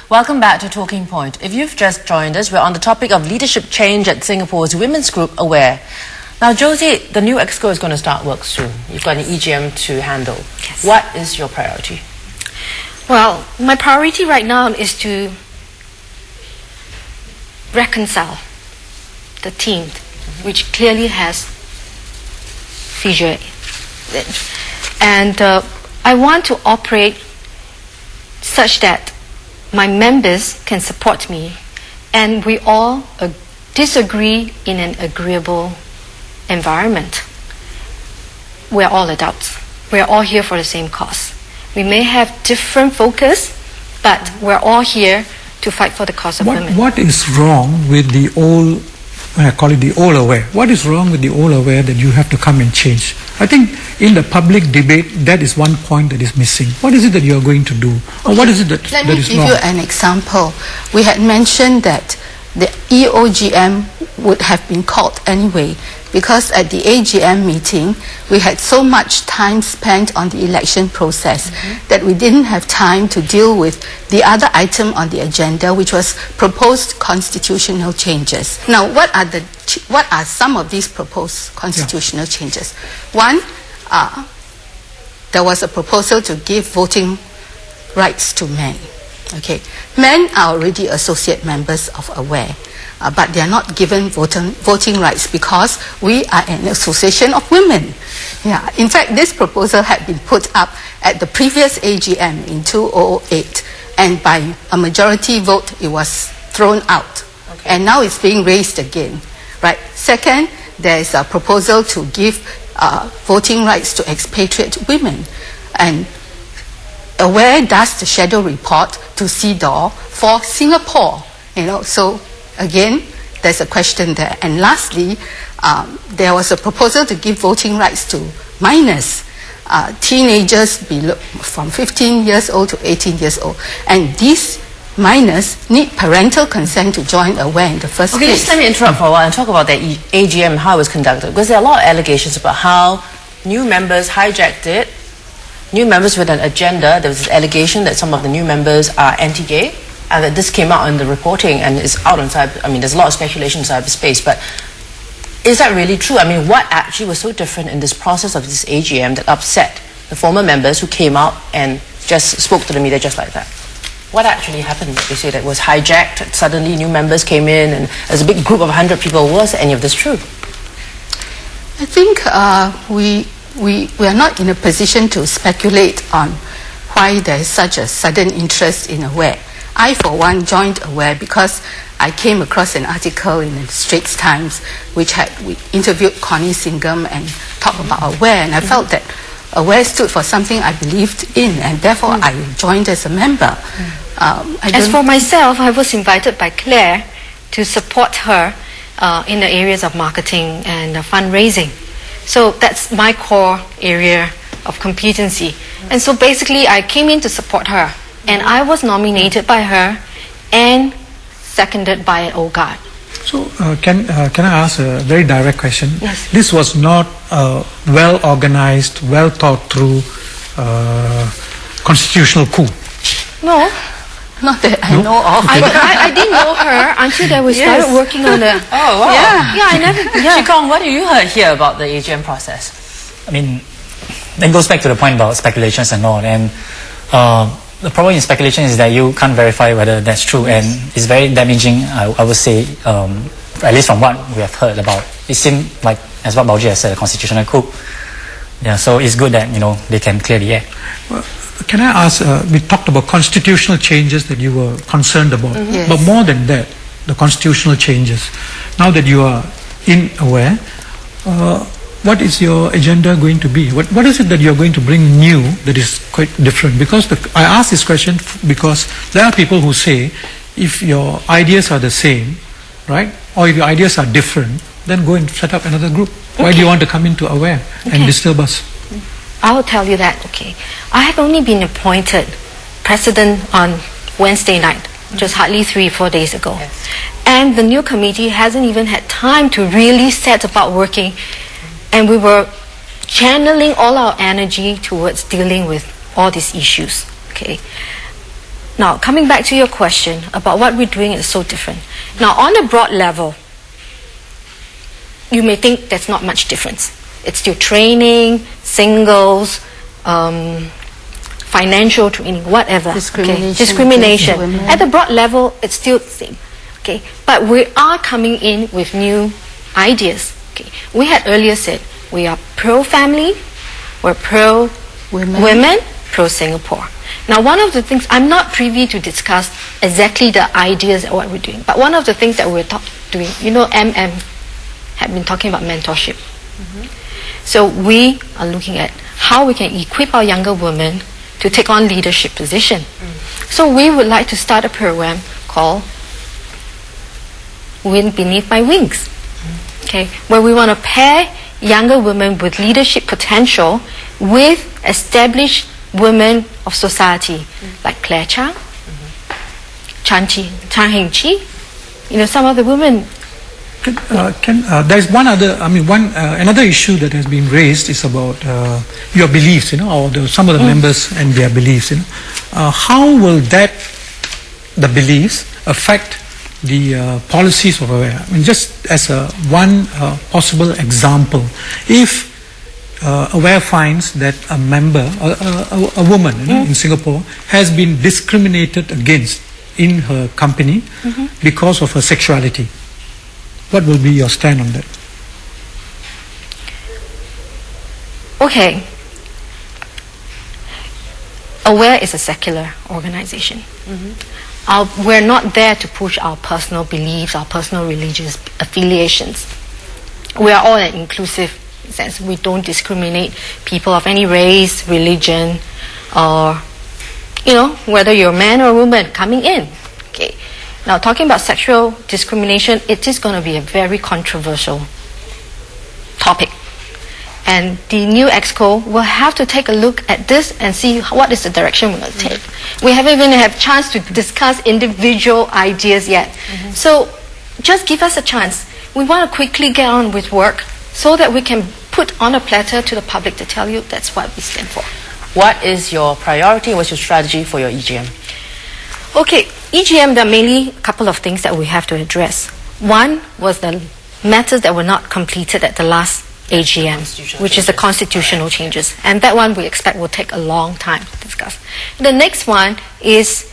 Welcome back to Talking Point. If you've just joined us, we're on the topic of leadership change at Singapore's women's group, AWARE. Now, Josie, the new Exco is going to start work soon. You've got an EGM to handle. Yes. What is your priority? Well, my priority right now is to reconcile the team, which clearly has fissure. And I want to operate such that my members can support me and we all disagree in an agreeable environment. We're all adults. We're all here for the same cause. We may have different focus, but we're all here to fight for the cause of women. What is wrong with the old, I call it the old AWARE? What is wrong with the old AWARE that you have to come and change? I think in the public debate, that is one point that is missing. What is it that you are going to do? Or what is it that is wrong? Let me give you an example. We had mentioned that the EOGM would have been called anyway, because at the AGM meeting, we had so much time spent on the election process that we didn't have time to deal with the other item on the agenda, which was proposed constitutional changes. Now, what are some of these proposed constitutional changes? One, there was a proposal to give voting rights to men. Okay, men are already associate members of AWARE, but they are not given voting rights because we are an association of women. Yeah, in fact, this proposal had been put up at the previous AGM in 2008, and by a majority vote, it was thrown out. Okay. And now it's being raised again. Right. Second, there is a proposal to give voting rights to expatriate women, and AWARE does the shadow report to CDAW for Singapore. So again, there's a question there. And lastly, there was a proposal to give voting rights to minors, teenagers from 15 years old to 18 years old. And these minors need parental consent to join AWARE in the first place. Okay, just let me interrupt for a while and talk about the AGM, how it was conducted. Because there are a lot of allegations about how new members hijacked it. New members with an agenda. There was this allegation that some of the new members are anti-gay, and that this came out in the reporting and is out on cyber. I mean, there's a lot of speculation in cyberspace, but is that really true? I mean, what actually was so different in this process of this AGM that upset the former members who came out and just spoke to the media just like that? What actually happened? They say that was hijacked. Suddenly, new members came in, and there's a big group of 100 people. Was any of this true? I think we are not in a position to speculate on why there is such a sudden interest in AWARE. I, for one, joined AWARE because I came across an article in the Straits Times we interviewed Connie Singham and talked about AWARE, and I felt that AWARE stood for something I believed in, and therefore I joined as a member. As for myself, I was invited by Claire to support her in the areas of marketing and fundraising. So that's my core area of competency. And so basically I came in to support her, and I was nominated by her and seconded by an old guard. So can I ask a very direct question? Yes. This was not a well-organized, well-thought-through constitutional coup. No. Not that I know of. I didn't know her until that we started working on the... Oh, wow. Yeah, I never... Yeah. Chikong, what do you hear about the AGM process? I mean, it goes back to the point about speculations and all. And the problem in speculation is that you can't verify whether that's true. And it's very damaging, I would say, at least from what we have heard about. It seemed like, as what Bauji has said, a constitutional coup. Yeah, so it's good that, they can clear the air. Well, can I ask, we talked about constitutional changes that you were concerned about, Yes. but more than that, the constitutional changes. Now that you are in AWARE, what is your agenda going to be? What is it that you're going to bring new that is quite different? Because I ask this question because there are people who say, if your ideas are the same, right, or if your ideas are different, then go and set up another group. Why do you want to come into AWARE and disturb us? I'll tell you that, okay. I have only been appointed president on Wednesday night, just hardly 3-4 days ago. Yes. And the new committee hasn't even had time to really set about working. And we were channeling all our energy towards dealing with all these issues, okay. Now, coming back to your question about what we're doing is so different. Now, on a broad level, you may think there's not much difference. It's still training, singles, financial training, whatever. Discrimination. At the broad level, it's still the same. Okay, but we are coming in with new ideas. Okay, we had earlier said we are pro-family, we're pro-women, pro-Singapore. Now, one of the things, I'm not privy to discuss exactly the ideas of what we're doing, but one of the things that we're doing, MM had been talking about mentorship. So we are looking at how we can equip our younger women to take on leadership position. So we would like to start a program called Wind Beneath My Wings, okay, where we want to pair younger women with leadership potential with established women of society, like Claire Chang, Chan Heng-chi, some of the women. There's another issue that has been raised is about your beliefs, or some of the members and their beliefs. How will the beliefs affect the policies of AWARE? I mean, just as one possible example, if AWARE finds that a member, a woman in Singapore, has been discriminated against in her company because of her sexuality, what will be your stand on that? Okay. AWARE is a secular organization. We're not there to push our personal beliefs, our personal religious affiliations. We are all an inclusive sense. We don't discriminate people of any race, religion, or, whether you're a man or a woman coming in. Okay. Now, talking about sexual discrimination, it is going to be a very controversial topic. And the new Exco will have to take a look at this and see what is the direction we're going to take. We haven't even had a chance to discuss individual ideas yet. So just give us a chance. We want to quickly get on with work so that we can put on a platter to the public to tell you that's what we stand for. What is your priority? What's your strategy for your EGM? Okay, EGM, there are mainly a couple of things that we have to address. One was the matters that were not completed at the last AGM, which is the constitutional changes. And that one we expect will take a long time to discuss. The next one is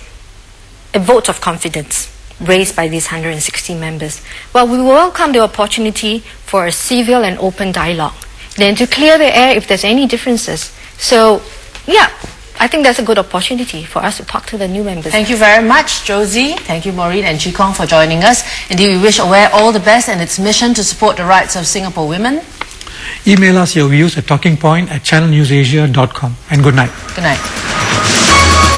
a vote of confidence raised by these 160 members. Well, we welcome the opportunity for a civil and open dialogue, then to clear the air if there's any differences. So, yeah, I think that's a good opportunity for us to talk to the new members. Thank you very much, Josie. Thank you, Maureen and Chee Kong, for joining us. Indeed, we wish AWARE all the best in its mission to support the rights of Singapore women. Email us your views at talkingpoint@channelnewsasia.com. And good night. Good night.